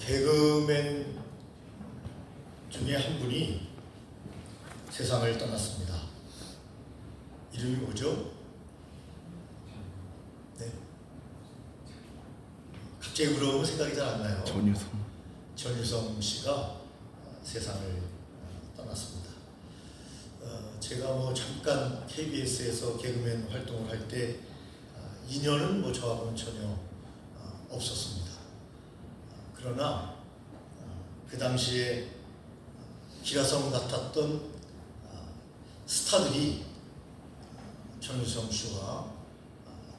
개그맨 중에 한 분이 세상을 떠났습니다. 이름이 뭐죠? 네. 갑자기 물어보면 생각이 잘 안 나요. 전유성 씨가 세상을 떠났습니다. 제가 잠깐 KBS에서 개그맨 활동을 할 때 인연은 저하고는 전혀 없었습니다. 그러나 그 당시에 기라성 같았던 스타들이 전유성 씨와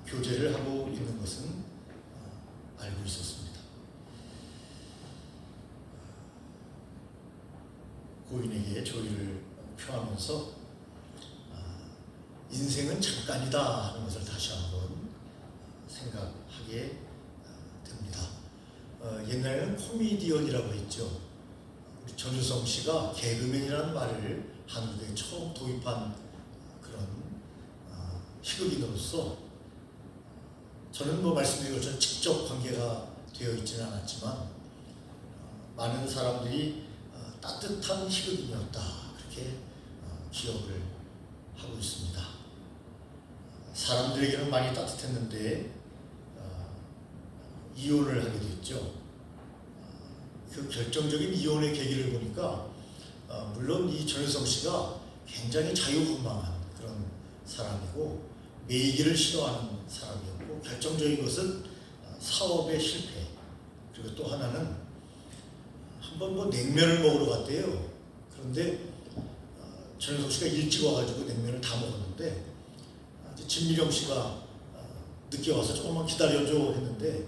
교제를 하고 있는 것은 알고 있었습니다. 고인에게 조의를 표하면서 인생은 잠깐이다 하는 것을 다시 한번 생각하게 됩니다. 옛날에는 코미디언이라고 했죠. 우리 전유성 씨가 개그맨이라는 말을 한국에 처음 도입한 그런 희극인으로서 저는 말씀드린 것처럼 직접 관계가 되어 있지는 않았지만 많은 사람들이 따뜻한 희극인이었다 그렇게 기억을 하고 있습니다. 사람들에게는 많이 따뜻했는데 이혼을 하게 됐죠. 그 결정적인 이혼의 계기를 보니까 물론 이 전유성 씨가 굉장히 자유분방한 그런 사람이고 매이기를 싫어하는 사람이었고 결정적인 것은 사업의 실패 그리고 또 하나는 한번 냉면을 먹으러 갔대요. 그런데 전유성 씨가 일찍 와가지고 냉면을 다 먹었는데 진미령 씨가 늦게 와서 조금만 기다려줘 했는데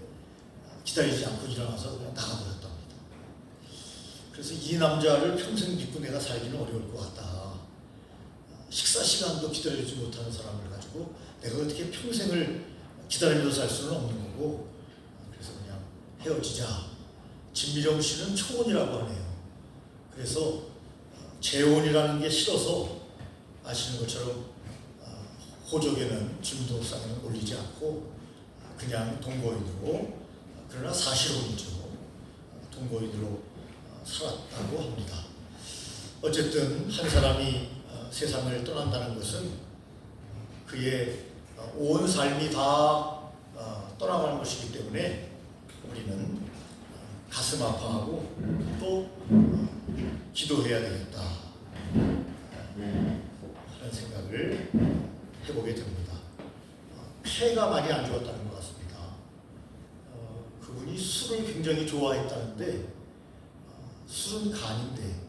기다리지 않고 일어나서 그냥 나가버렸답니다. 그래서 이 남자를 평생 믿고 내가 살기는 어려울 것 같다. 식사 시간도 기다려주지 못하는 사람을 가지고 내가 어떻게 평생을 기다리면서 살 수는 없는 거고 그래서 그냥 헤어지자. 진미령 씨는 초혼이라고 하네요. 그래서 재혼이라는 게 싫어서 아시는 것처럼 호적에는 주민등록상에는 올리지 않고 그냥 동거인으로 그러나 사실혼이죠. 동거인으로 살았다고 합니다. 어쨌든 한 사람이 세상을 떠난다는 것은 그의 온 삶이 다 떠나가는 것이기 때문에 우리는 가슴 아파하고 또 기도해야 되겠다 하는 생각을 해보게 됩니다. 폐가 많이 안 좋았다는 것 같습니다. 그분이 술을 굉장히 좋아했다는데 술은 간인데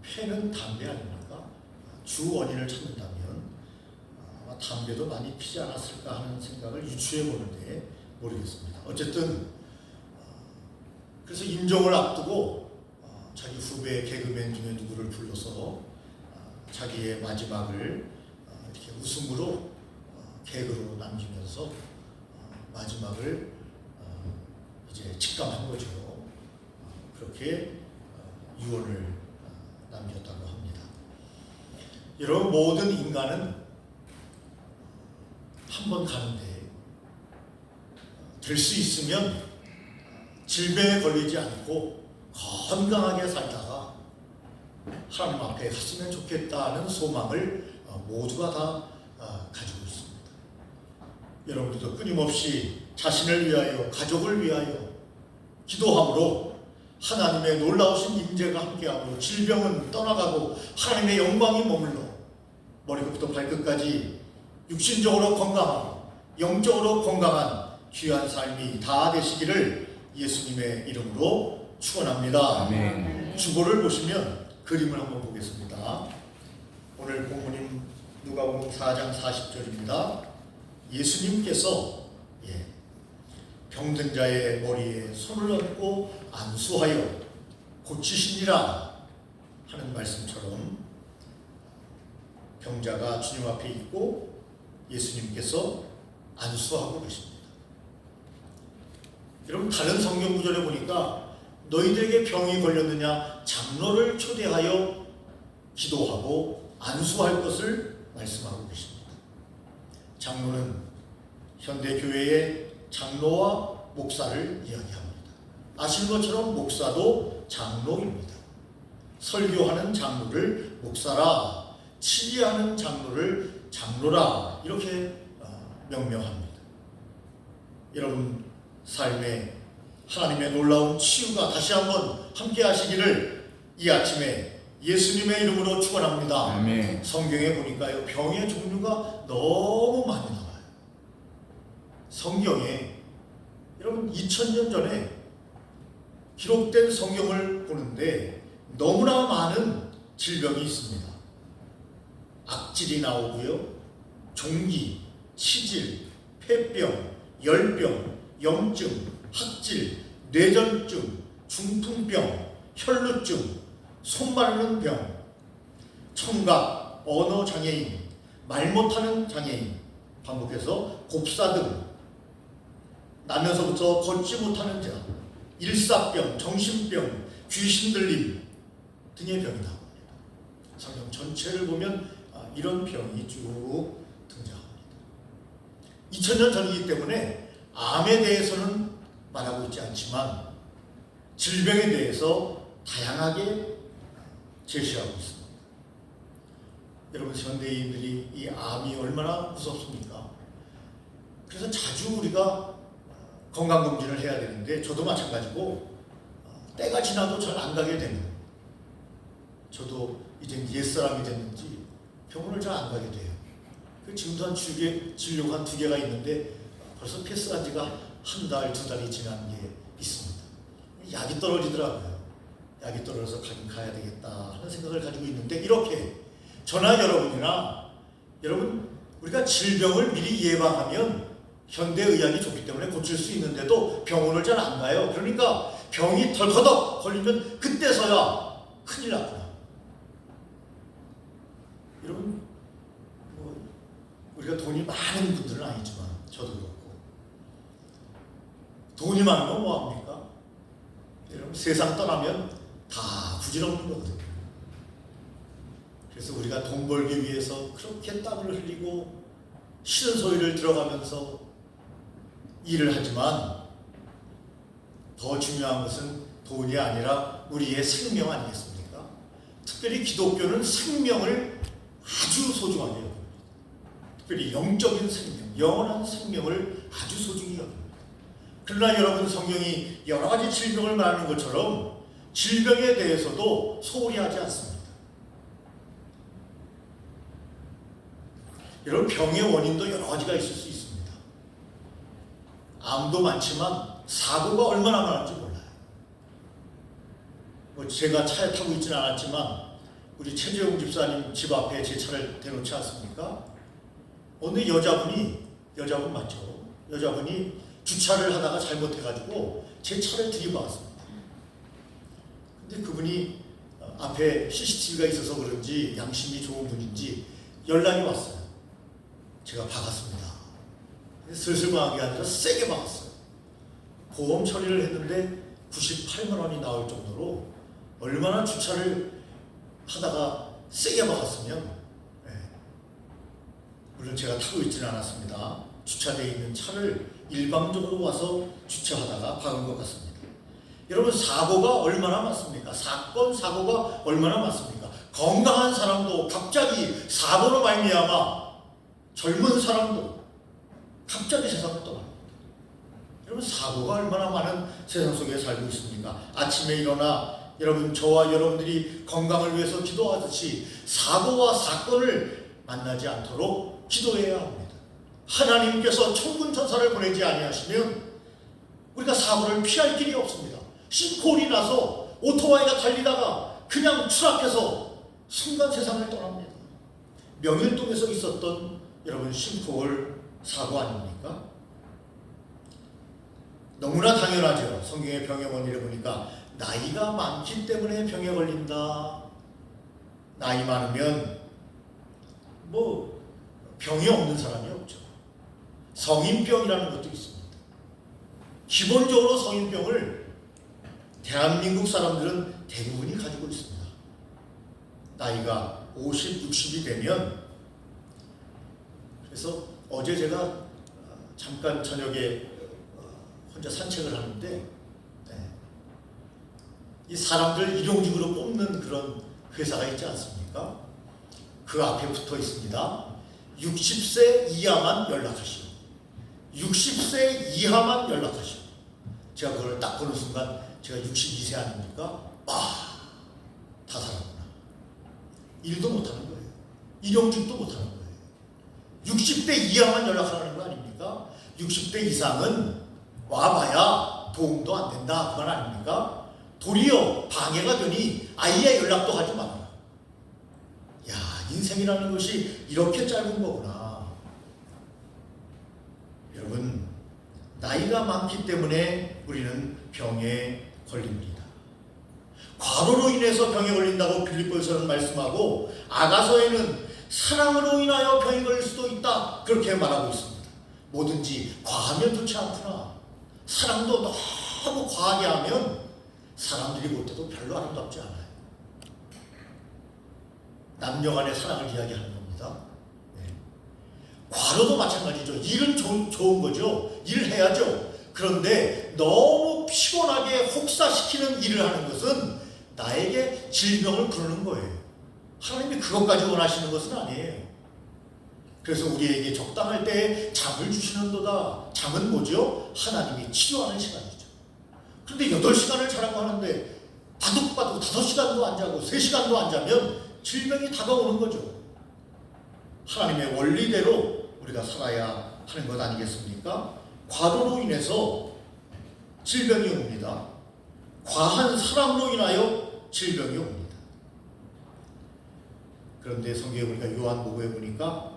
폐는 담배 아닙니까? 주 원인을 찾는다면 아마 담배도 많이 피지 않았을까 하는 생각을 유추해 보는데 모르겠습니다. 어쨌든 그래서 임종을 앞두고 자기 후배 개그맨 중에 누구를 불러서 자기의 마지막을 이렇게 웃음으로 개그로 남기면서 마지막을 이제 직감한 거죠. 그렇게 유언을 남겼다고 합니다. 여러분 모든 인간은 한 번 가는데 될 수 있으면 질병에 걸리지 않고 건강하게 살다가 하나님 앞에 갔으면 좋겠다는 소망을 모두가 다 가지고 있습니다. 여러분들도 끊임없이 자신을 위하여 가족을 위하여 기도함으로 하나님의 놀라우신 임재가 함께하고 질병은 떠나가고 하나님의 영광이 머물러 머리부터 발끝까지 육신적으로 건강하고 영적으로 건강한 귀한 삶이 다 되시기를 예수님의 이름으로 축원합니다. 아멘. 주보를 보시면 그림을 한번 보겠습니다. 오늘 본문인 누가복음 4장 40절입니다. 예수님께서 병든 자의 머리에 손을 얹고 안수하여 고치시니라 하는 말씀처럼 병자가 주님 앞에 있고 예수님께서 안수하고 계십니다. 여러분 다른 성경 구절에 보니까 너희들에게 병이 걸렸느냐 장로를 초대하여 기도하고 안수할 것을 말씀하고 계십니다. 장로는 현대교회의 장로와 목사를 이야기합니다. 아시는 것처럼 목사도 장로입니다. 설교하는 장로를 목사라, 치리하는 장로를 장로라 이렇게 명명합니다. 여러분 삶에 하나님의 놀라운 치유가 다시 한번 함께 하시기를 이 아침에 예수님의 이름으로 축원합니다. 아멘. 성경에 보니까요, 병의 종류가 너무 많이 나와요. 성경에 여러분 2000년 전에 기록된 성경을 보는데 너무나 많은 질병이 있습니다. 악질이 나오고요, 종기, 치질, 폐병, 열병, 염증, 학질, 뇌전증, 중풍병, 혈루증, 손 마르는 병, 청각, 언어 장애인, 말 못하는 장애인, 반복해서 곱사등, 나면서부터 걷지 못하는 자, 일사병, 정신병, 귀신 들림 등의 병이 나옵니다. 성경 전체를 보면 이런 병이 쭉 등장합니다. 2000년 전이기 때문에 암에 대해서는 말하고 있지 않지만 질병에 대해서 다양하게 제시하고 있습니다. 여러분, 현대인들이 이 암이 얼마나 무섭습니까? 그래서 자주 우리가 건강검진을 해야 되는데, 저도 마찬가지고 때가 지나도 잘 안 가게 되는, 저도 이제 옛사람이 됐는지 병원을 잘 안 가게 돼요. 지금도 한 진료가 한 2개가 있는데 벌써 패스한 지가 1달, 2달이 지난 게 있습니다. 약이 떨어지더라고요. 약이 떨어져서 가긴 가야 되겠다 하는 생각을 가지고 있는데, 이렇게 저나 여러분이나 여러분, 우리가 질병을 미리 예방하면 현대의학이 좋기 때문에 고칠 수 있는데도 병원을 잘 안 가요. 그러니까 병이 덜커덕 걸리면 그때서야 큰일 났구나. 여러분, 우리가 돈이 많은 분들은 아니지만 저도 그렇고, 돈이 많으면 뭐합니까? 여러분, 세상 떠나면 다 부질없는 거거든요. 그래서 우리가 돈 벌기 위해서 그렇게 땀을 흘리고 싫은 소리를 들어가면서 일을 하지만, 더 중요한 것은 돈이 아니라 우리의 생명 아니겠습니까? 특별히 기독교는 생명을 아주 소중하게 여깁니다. 특별히 영적인 생명, 영원한 생명을 아주 소중히 여깁니다. 그러나 여러분, 성경이 여러 가지 질병을 말하는 것처럼 질병에 대해서도 소홀히 하지 않습니다. 여러분, 병의 원인도 여러 가지가 있을 수 있습니다. 암도 많지만 사고가 얼마나 많은지 몰라요. 제가 차에 타고 있지는 않았지만 우리 최재용 집사님 집 앞에 제 차를 대놓지 않습니까? 어느 여자분 맞죠? 여자분이 주차를 하다가 잘못해가지고 제 차를 들이박았습니다. 근데 그분이 앞에 CCTV가 있어서 그런지 양심이 좋은 분인지 연락이 왔어요. 제가 박았습니다. 슬슬 박은 게 아니라 세게 박았어요. 보험 처리를 했는데 98만 원이 나올 정도로 얼마나 주차를 하다가 세게 박았으면, 물론 제가 타고 있지는 않았습니다. 주차되어 있는 차를 일방적으로 와서 주차하다가 박은 것 같습니다. 여러분, 사고가 얼마나 많습니까? 사고가 얼마나 많습니까? 건강한 사람도 갑자기 사고로 말미암아 젊은 사람도 갑자기 세상을 떠납니다. 여러분, 사고가 얼마나 많은 세상 속에 살고 있습니까? 아침에 일어나 여러분, 저와 여러분들이 건강을 위해서 기도하듯이 사고와 사건을 만나지 않도록 기도해야 합니다. 하나님께서 천군 천사를 보내지 아니하시면 우리가 사고를 피할 길이 없습니다. 싱크홀이 나서 오토바이가 달리다가 그냥 추락해서 순간 세상을 떠납니다. 명일동에서 있었던 여러분 싱크홀 사고 아닙니까? 너무나 당연하죠. 성경의 병의 원인을 보니까 나이가 많기 때문에 병에 걸린다. 나이 많으면 병이 없는 사람이 없죠. 성인병이라는 것도 있습니다. 기본적으로 성인병을 대한민국 사람들은 대부분이 가지고 있습니다. 나이가 50, 60이 되면, 그래서 어제 제가 잠깐 저녁에 혼자 산책을 하는데 이 사람들 일용직으로 뽑는 그런 회사가 있지 않습니까? 그 앞에 붙어 있습니다. 60세 이하만 연락하시오. 60세 이하만 연락하시오. 제가 그걸 딱 보는 순간 제가 62세 아닙니까? 다 살았구나. 일도 못하는 거예요. 일용직도 못하는 거예요. 60대 이하만 연락하라는 거 아닙니까? 60대 이상은 와봐야 도움도 안 된다. 그건 아닙니까? 도리어 방해가 되니 아예 연락도 하지 말아라. 야, 인생이라는 것이 이렇게 짧은 거구나. 여러분, 나이가 많기 때문에 우리는 병에 걸립니다. 과로로 인해서 병에 걸린다고 빌립보서는 말씀하고, 아가서에는 사랑으로 인하여 병이 걸릴 수도 있다, 그렇게 말하고 있습니다. 뭐든지 과하면 좋지 않구나. 사랑도 너무 과하게 하면 사람들이 볼 때도 별로 아름답지 않아요. 남녀 간의 사랑을 이야기하는 겁니다. 네. 과로도 마찬가지죠. 일은 좋은 거죠. 일을 해야죠. 그런데 너무 피곤하게 혹사시키는 일을 하는 것은 나에게 질병을 부르는 거예요. 하나님이 그것까지 원하시는 것은 아니에요. 그래서 우리에게 적당할 때 잠을 주시는도다. 잠은 뭐죠? 하나님이 치료하는 시간이죠. 그런데 8시간을 자라고 하는데 바둑바둑 5시간도 안 자고 3시간도 안 자면 질병이 다가오는 거죠. 하나님의 원리대로 우리가 살아야 하는 것 아니겠습니까? 과로로 인해서 질병이 옵니다. 과한 사랑으로 인하여 질병이 옵니다. 그런데 성경에 보니까 요한복음에 보니까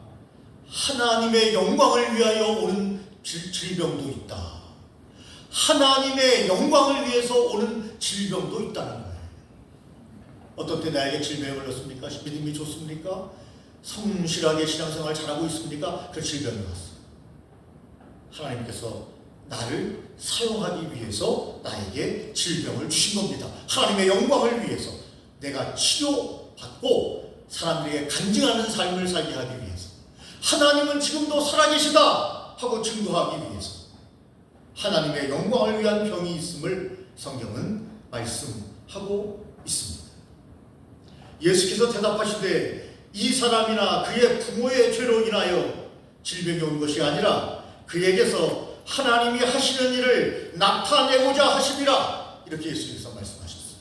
하나님의 영광을 위하여 오는 질병도 있다. 하나님의 영광을 위해서 오는 질병도 있다는 거예요. 어떤 때 나에게 질병이 걸렸습니까? 믿음이 좋습니까? 성실하게 신앙생활 잘하고 있습니까? 그 질병이 왔어요. 하나님께서 나를 사용하기 위해서 나에게 질병을 주신 겁니다. 하나님의 영광을 위해서 내가 치료받고 사람들에게 간증하는 삶을 살게 하기 위해서, 하나님은 지금도 살아계시다 하고 증거하기 위해서 하나님의 영광을 위한 병이 있음을 성경은 말씀하고 있습니다. 예수께서 대답하시되 이 사람이나 그의 부모의 죄로 인하여 질병이 온 것이 아니라 그에게서 하나님이 하시는 일을 나타내고자 하심이라, 이렇게 예수님께서 말씀하셨어요.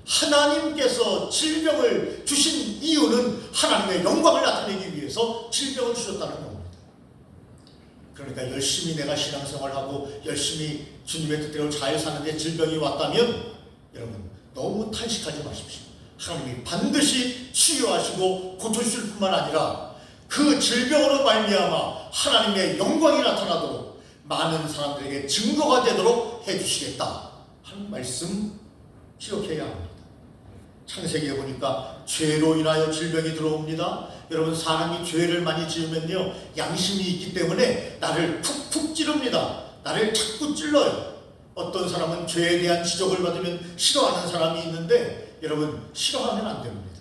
하나님께서 질병을 주신 이유는 하나님의 영광을 나타내기 위해서 질병을 주셨다는 겁니다. 그러니까 열심히 내가 신앙생활하고 열심히 주님의 뜻대로 잘 사는데 질병이 왔다면 여러분 너무 탄식하지 마십시오. 하나님이 반드시 치유하시고 고쳐주실 뿐만 아니라 그 질병으로 말미암아 하나님의 영광이 나타나도록 많은 사람들에게 증거가 되도록 해주시겠다 하는 말씀 기억해야 합니다. 창세기에 보니까 죄로 인하여 질병이 들어옵니다. 여러분, 사람이 죄를 많이 지으면요, 양심이 있기 때문에 나를 푹푹 찌릅니다. 나를 자꾸 찔러요. 어떤 사람은 죄에 대한 지적을 받으면 싫어하는 사람이 있는데 여러분, 싫어하면 안 됩니다.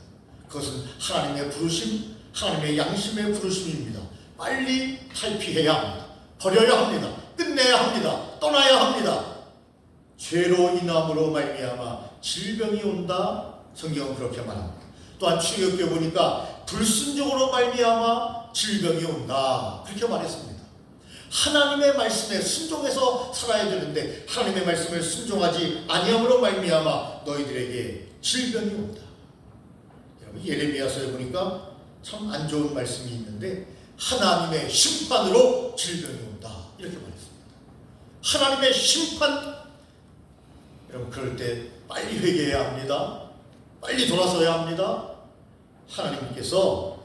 그것은 하나님의 부르심, 하나님의 양심의 부르심입니다. 빨리 탈피해야 합니다. 버려야 합니다. 끝내야 합니다. 떠나야 합니다. 죄로 인함으로 말미암아 질병이 온다. 성경은 그렇게 말합니다. 또한 출애굽기에 보니까 불순종으로 말미암아 질병이 온다, 그렇게 말했습니다. 하나님의 말씀에 순종해서 살아야 되는데 하나님의 말씀을 순종하지 아니함으로 말미암아 너희들에게 질병이 온다. 여러분, 예레미야서에 보니까 참 안 좋은 말씀이 있는데 하나님의 심판으로 질병이 온다, 이렇게 말했습니다. 하나님의 심판. 여러분, 그럴 때 빨리 회개해야 합니다. 빨리 돌아서야 합니다. 하나님께서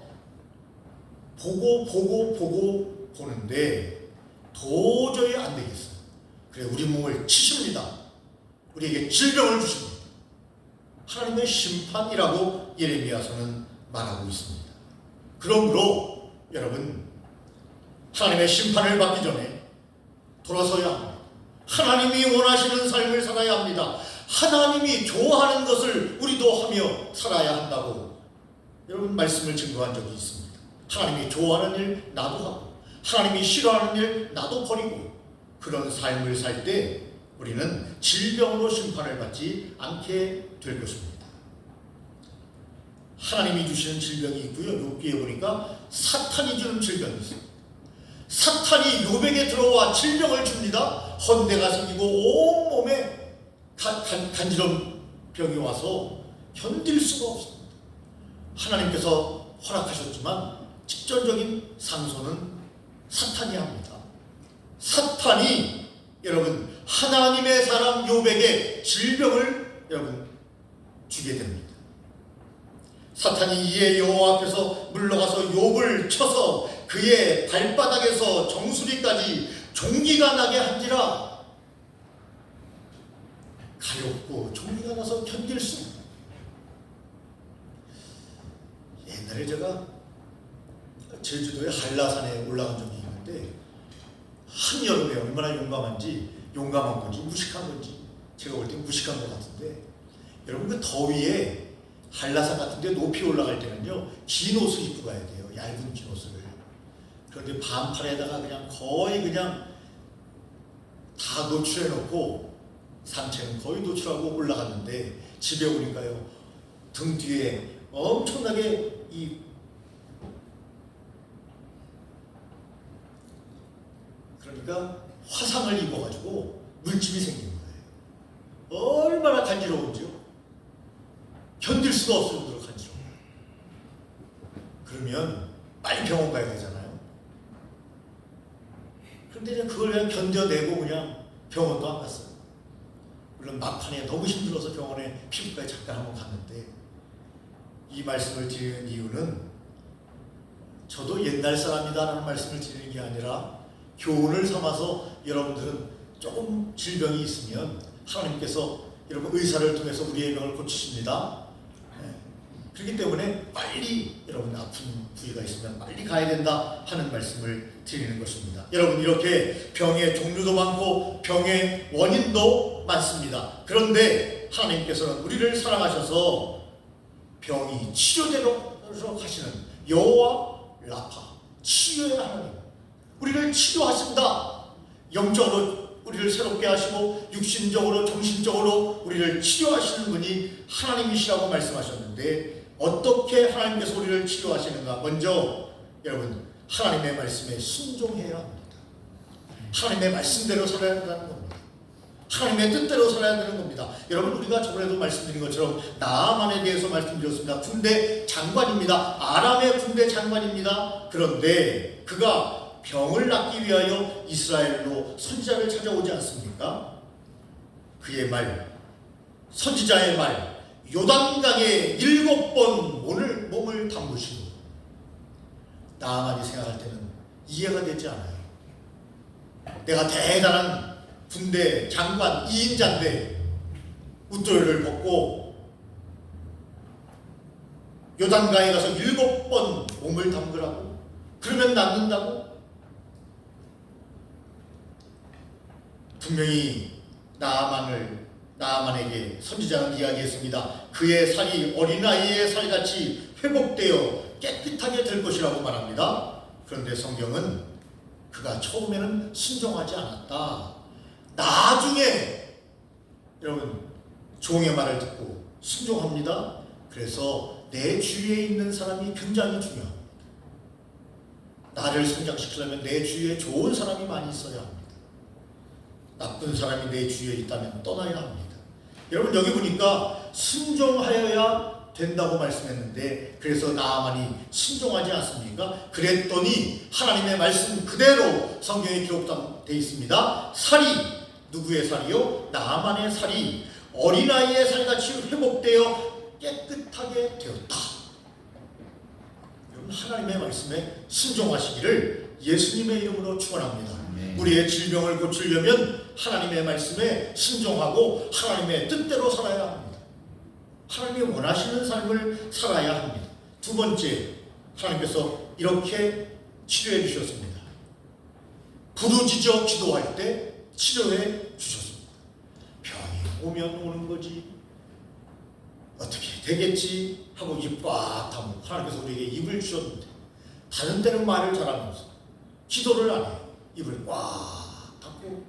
보고 보는데 도저히 안 되겠어요. 그래, 우리 몸을 치십니다. 우리에게 질병을 주십니다. 하나님의 심판이라고 예레미야서는 말하고 있습니다. 그러므로 여러분, 하나님의 심판을 받기 전에 돌아서야 합니다. 하나님이 원하시는 삶을 살아야 합니다. 하나님이 좋아하는 것을 우리도 하며 살아야 한다고 여러분 말씀을 증거한 적이 있습니다. 하나님이 좋아하는 일 나도 하고 하나님이 싫어하는 일 나도 버리고 그런 삶을 살 때 우리는 질병으로 심판을 받지 않게 될 것입니다. 하나님이 주시는 질병이 있고요. 욥기에 보니까 사탄이 주는 질병이 있어요. 사탄이 욥에게 들어와 질병을 줍니다. 헌대가 생기고 온몸에 간지러운 병이 와서 견딜 수가 없습니다. 하나님께서 허락하셨지만 직접적인 상소는 사탄이 합니다. 사탄이 여러분 하나님의 사람 욥에게 질병을 여러분 주게 됩니다. 사탄이 이에 여호와 앞에서 물러가서 욥을 쳐서 그의 발바닥에서 정수리까지 종기가 나게 한지라 가엾고 종기가 나서 견딜 수 없다. 옛날에 제가 제주도의 한라산에 올라간 적이 있는데 한여름에 얼마나 용감한 건지 무식한 건지 제가 볼 때 무식한 것 같은데 여러분 그 더위에 한라산 같은 데 높이 올라갈 때는요 긴 옷을 입고 가야 돼요. 얇은 긴 옷을. 그런데 반팔에다가 그냥 거의 그냥 다 노출해 놓고 상체는 거의 노출하고 올라갔는데 집에 오니까요 등 뒤에 엄청나게 그러니까 화상을 입어가지고 물집이 생긴 거예요. 얼마나 간지러운지요. 견딜 수가 없을 정도로 간지러워요. 그러면 빨리 병원 가야 되잖아요. 그런데 이제 그걸 그냥 견뎌내고 그냥 병원도 안 갔어요. 물론 막판에 너무 힘들어서 병원에 피부과에 잠깐 한번 갔는데 이 말씀을 드리는 이유는 저도 옛날 사람이다라는 말씀을 드리는 게 아니라 교훈을 삼아서 여러분들은 조금 질병이 있으면 하나님께서 여러분 의사를 통해서 우리의 병을 고치십니다. 그렇기 때문에 빨리 여러분 아픈 부위가 있으면 빨리 가야 된다 하는 말씀을 드리는 것입니다. 여러분 이렇게 병의 종류도 많고 병의 원인도 많습니다. 그런데 하나님께서는 우리를 사랑하셔서 병이 치료되도록 하시는 여호와 라파 치료의 하나님 우리를 치료하신다. 영적으로 우리를 새롭게 하시고 육신적으로 정신적으로 우리를 치료하시는 분이 하나님이시라고 말씀하셨는데 어떻게 하나님께서 우리를 치료하시는가? 먼저 여러분 하나님의 말씀에 순종해야 합니다. 하나님의 말씀대로 살아야 한다는 겁니다. 하나님의 뜻대로 살아야 되는 겁니다. 여러분 우리가 저번에도 말씀드린 것처럼 나아만에 대해서 말씀드렸습니다. 군대 장관입니다. 아람의 군대 장관입니다. 그런데 그가 병을 낫기 위하여 이스라엘로 선지자를 찾아오지 않습니까? 그의 말, 선지자의 말, 요단강에 7번 몸을 담그시고 나아만이 생각할 때는 이해가 되지 않아요. 내가 대단한 군대 장관 2인자인데 웃도리를 벗고 요단강에 가서 7번 몸을 담그라고? 그러면 낫는다고? 분명히 나아만에게 선지자는 이야기했습니다. 그의 살이 어린아이의 살같이 회복되어 깨끗하게 될 것이라고 말합니다. 그런데 성경은 그가 처음에는 순종하지 않았다. 나중에 여러분 종의 말을 듣고 순종합니다. 그래서 내 주위에 있는 사람이 굉장히 중요합니다. 나를 성장시키려면 내 주위에 좋은 사람이 많이 있어야 합니다. 나쁜 사람이 내 주위에 있다면 떠나야 합니다. 여러분 여기 보니까 순종하여야 된다고 말씀했는데 그래서 나아만이 순종하지 않습니까? 그랬더니 하나님의 말씀 그대로 성경에 기록되어 있습니다. 살이 누구의 살이요? 나아만의 살이 어린아이의 살같이 회복되어 깨끗하게 되었다. 여러분 하나님의 말씀에 순종하시기를 예수님의 이름으로 축원합니다. 우리의 질병을 고치려면 하나님의 말씀에 순종하고 하나님의 뜻대로 살아야 합니다. 하나님이 원하시는 삶을 살아야 합니다. 두 번째, 하나님께서 이렇게 치료해 주셨습니다. 부르짖어 기도할 때 치료해 주셨습니다. 병이 오면 오는 거지 어떻게 되겠지 하고 입 꽉 다물고 하나님께서 우리에게 입을 주셨는데 다른 때는 말을 잘하면서 기도를 안 해요. 입을 꽉 닫고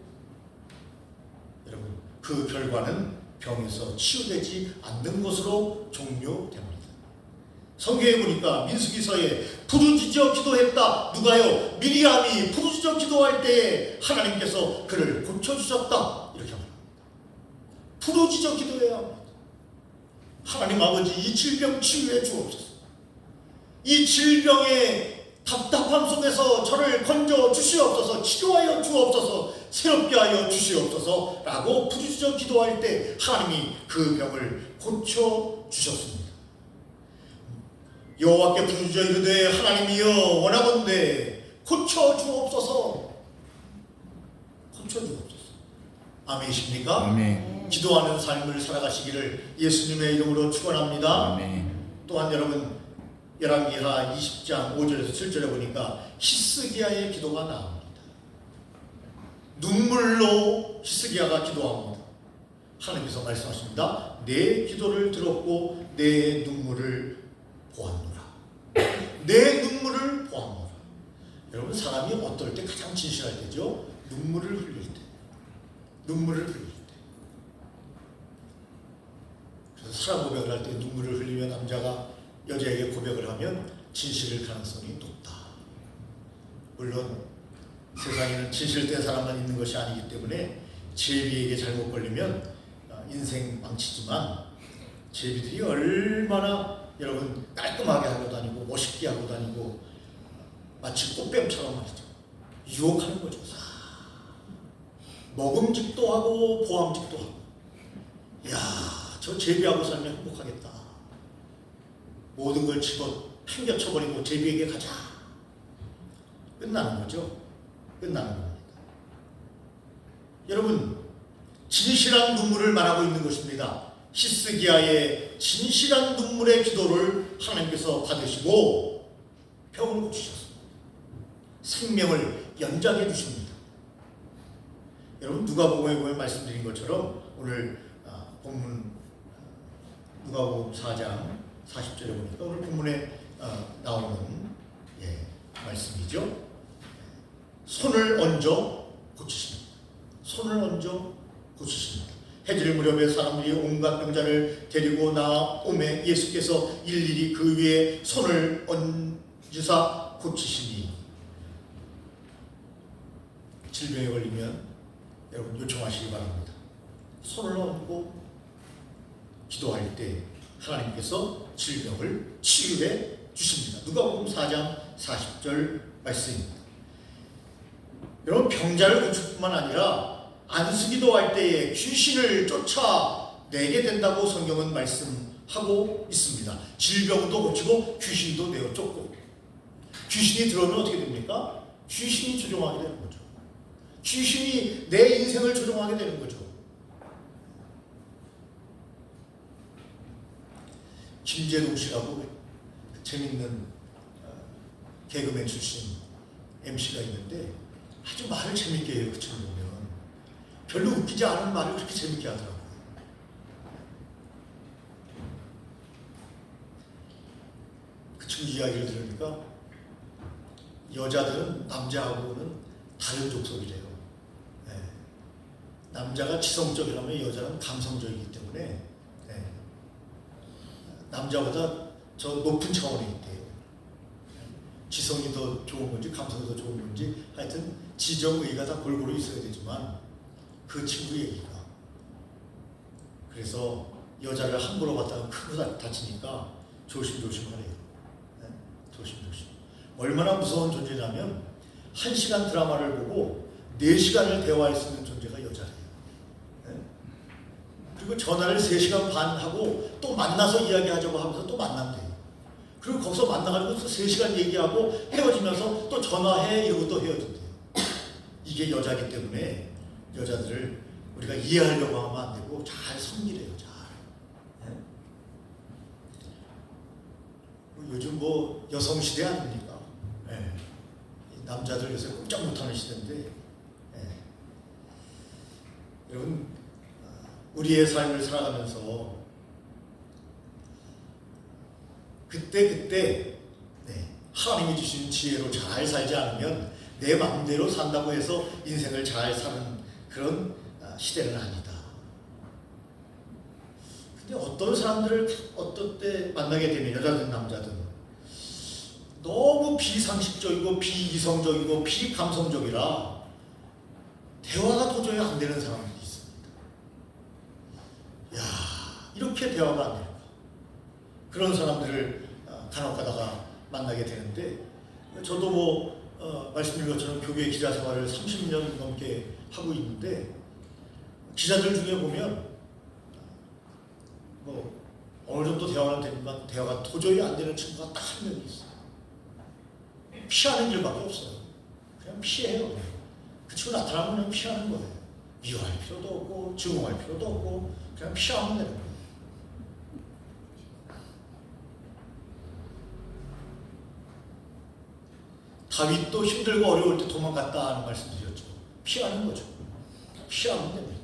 여러분 그 결과는 병에서 치유되지 않는 것으로 종료됩니다. 성경에 보니까 민수기서에 부르짖어 기도했다. 누가요? 미리암이 부르짖어 기도할 때에 하나님께서 그를 고쳐주셨다. 이렇게 말합니다. 부르짖어 기도해야 합니다. 하나님 아버지, 이 질병 치유해 주옵소서. 이 질병의 답답함 속에서 저를 건져 주시옵소서. 치료하여 주옵소서. 새롭게 하여 주시옵소서 라고 부르짖어 기도할 때 하나님이 그 병을 고쳐 주셨습니다. 여호와께 부르짖어 이르되 하나님이여 원하건대 고쳐 주옵소서. 고쳐 주옵소서. 아멘이십니까? 아멘. 기도하는 삶을 살아가시기를 예수님의 이름으로 축원합니다. 아멘. 또한 여러분 열왕기하 20장 5절에서 7절에 보니까 히스기야의 기도가 나옵니다. 눈물로 히스기야가 기도합니다. 하나님께서 말씀하십니다. 내 기도를 들었고 내 눈물을 보았노라. 내 눈물을 보았노라. 여러분, 사람이 어떨 때 가장 진실할 때죠? 눈물을 흘릴 때. 눈물을 흘릴 때. 그래서 사랑 고백을 할 때 눈물을 흘리며 남자가 여자에게 고백을 하면 진실일 가능성이 높다. 물론 세상에는 진실된 사람만 있는 것이 아니기 때문에 제비에게 잘못 걸리면 인생 망치지만, 제비들이 얼마나 여러분 깔끔하게 하고 다니고 멋있게 하고 다니고 마치 꽃뱀처럼 말이죠. 유혹하는 거죠. 먹음직도 하고 보암직도 하고. 이야, 저 제비하고 살면 행복하겠다. 모든 걸 집어 팽겨쳐버리고 제비에게 가자. 끝나는 거죠. 끝나는 겁니다. 여러분, 진실한 눈물을 말하고 있는 것입니다. 히스기야의 진실한 눈물의 기도를 하나님께서 받으시고 병을 고치셨습니다. 생명을 연장해 주십니다. 여러분, 누가복음에 보면 말씀드린 것처럼 오늘 본문 누가복음 4장 40절에 보니까 오늘 본문에 나오는 말씀이죠. 손을 얹어 고치십니다. 손을 얹어 고치십니다. 해질 무렵에 사람들이 온갖 병자를 데리고 나오매 예수께서 일일이 그 위에 손을 얹으사 고치시니. 질병에 걸리면 여러분 요청하시기 바랍니다. 손을 얹고 기도할 때 하나님께서 질병을 치유해 주십니다. 누가복음 4장 40절 말씀입니다. 여러분, 병자를 고칠 뿐만 아니라 안수기도할 때에 귀신을 쫓아내게 된다고 성경은 말씀하고 있습니다. 질병도 고치고 귀신도 내어 쫓고. 귀신이 들어오면 어떻게 됩니까? 귀신이 조종하게 되는 거죠. 귀신이 내 인생을 조종하게 되는 거죠. 김재동 씨라고 재밌는 개그맨 출신 MC가 있는데 아주 말을 재밌게 해요. 그 친구 보면 별로 웃기지 않은 말을 그렇게 재밌게 하더라고요. 그 친구 이야기를 들으니까 여자들은 남자하고는 다른 족속이래요. 네. 남자가 지성적이라면 여자는 감성적이기 때문에 남자보다 저 높은 차원에 있대요. 지성이 더 좋은 건지 감성이 더 좋은 건지 하여튼 지정의가 다 골고루 있어야 되지만 그 친구 얘기가, 그래서 여자를 함부로 갖다가 크고 다치니까 조심조심하래요. 네? 조심조심. 얼마나 무서운 존재냐면 1시간 드라마를 보고 4시간을 대화할 수 있는 존재가 여자래요. 네? 그리고 전화를 3시간 반 하고 또 만나서 이야기하자고 하면서 또 만난대요. 그리고 거기서 만나가지고 또 3시간 얘기하고 헤어지면서 또 전화해 이러고 또 헤어진대요. 이게 여자기 때문에 여자들을 우리가 이해하려고 하면 안 되고 잘 섬기래요. 잘. 네? 요즘 뭐 여성시대 아닙니까? 네. 남자들 요새 꼼짝 못하는 시대인데, 네. 여러분, 우리의 삶을 살아가면서 그때 하나님이 주신 지혜로 잘 살지 않으면 내 마음대로 산다고 해서 인생을 잘 사는 그런 시대는 아니다. 근데 어떤 사람들을 어떤 때 만나게 되면 여자든 남자든 너무 비상식적이고 비이성적이고 비감성적이라 대화가 도저히 안 되는 사람들이 있습니다. 야, 이렇게 대화가 안 될까? 그런 사람들을 간혹 가다가 만나게 되는데, 저도 말씀드린 것처럼 교회 기자 생활을 30년 넘게 하고 있는데, 기자들 중에 보면 어느 정도 대화는 되지만 대화가 도저히 안 되는 친구가 딱 한 명이 있어요. 피하는 길밖에 없어요. 그냥 피해요. 그 친구 나타나면 그냥 피하는 거예요. 미워할 필요도 없고 증오할 필요도 없고 그냥 피하면 되는 거예요. 다윗도 힘들고 어려울 때 도망갔다 하는 말씀드렸죠. 피하는 거죠. 피하면 됩니다.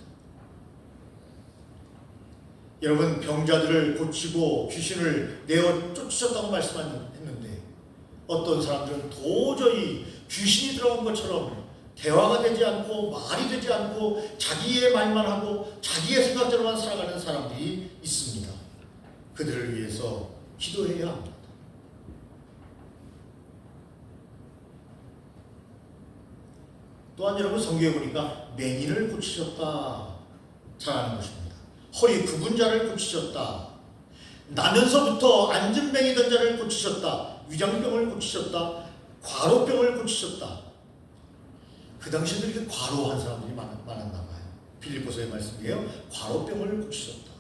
여러분, 병자들을 고치고 귀신을 내어 쫓으셨다고 말씀했는데 어떤 사람들은 도저히 귀신이 들어간 것처럼 대화가 되지 않고 말이 되지 않고 자기의 말만 하고 자기의 생각대로만 살아가는 사람들이 있습니다. 그들을 위해서 기도해야 합니다. 또한 여러분, 성경에 보니까 맹인을 고치셨다 잘하는 것입니다. 허리 굽은 자를 고치셨다. 나면서부터 안진뱅이던 자를 고치셨다. 위장병을 고치셨다. 과로병을 고치셨다. 그 당시에도 이렇게 과로한 사람들이 많았나 봐요. 빌립보서의 말씀이에요. 과로병을 고치셨다.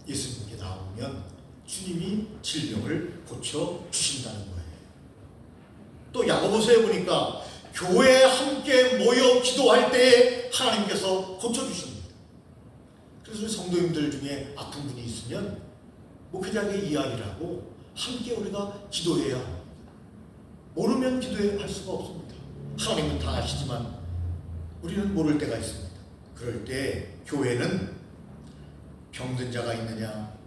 예수님께 나오면 주님이 질병을 고쳐주신다는 거예요. 또 야고보서에 보니까 교회에 함께 모여 기도할 때에 하나님께서 고쳐주십니다. 그래서 성도님들 중에 아픈 분이 있으면 목회자에게 이야기를 하고 함께 우리가 기도해야 합니다. 모르면 기도할 수가 없습니다. 하나님은 다 아시지만 우리는 모를 때가 있습니다. 그럴 때 교회는 병든 자가 있느냐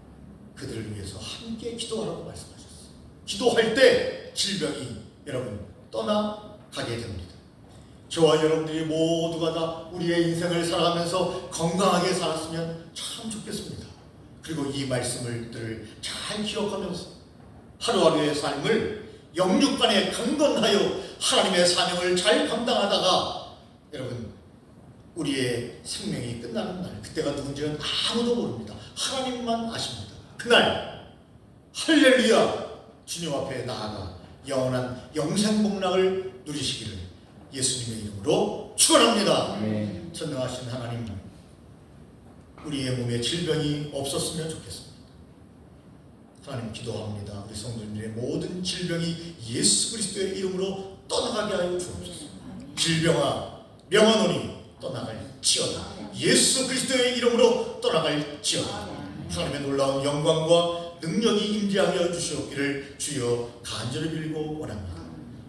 그들을 위해서 함께 기도하라고 말씀하셨어요. 기도할 때 질병이 여러분 떠나가게 됩니다. 저와 여러분들이 모두가 다 우리의 인생을 살아가면서 건강하게 살았으면 참 좋겠습니다. 그리고 이 말씀들을 잘 기억하면서 하루하루의 삶을 영육간에 강건하여 하나님의 사명을 잘 감당하다가 여러분 우리의 생명이 끝나는 날, 그때가 누군지는 아무도 모릅니다. 하나님만 아십니다. 그날 할렐루야 주님 앞에 나아가 영원한 영생복락을 누리시기를 예수님의 이름으로 축원합니다. 전능하신 하나님, 우리의 몸에 질병이 없었으면 좋겠습니다. 하나님 기도합니다. 우리 성도님들의 모든 질병이 예수 그리스도의 이름으로 떠나가게 하여 주옵소서. 질병아 명하노니 떠나갈지어다. 예수 그리스도의 이름으로 떠나갈지어다. 하나님의 놀라운 영광과 능력이 임재하여 주시옵기를 주여 간절히 빌고 원합니다.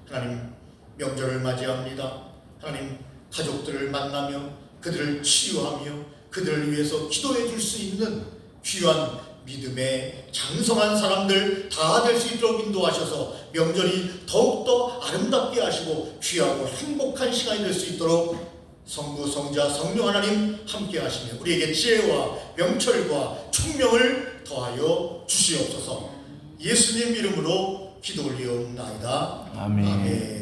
하나님 명절을 맞이합니다. 하나님 가족들을 만나며 그들을 치유하며 그들을 위해서 기도해 줄 수 있는 귀한 믿음의 장성한 사람들 다 될 수 있도록 인도하셔서 명절이 더욱더 아름답게 하시고 귀하고 행복한 시간이 될 수 있도록 성부, 성자, 성령 하나님 함께 하시며 우리에게 지혜와 명철과 총명을 더하여 주시옵소서. 예수님 이름으로 기도 올리옵나이다. 아멘. 아멘.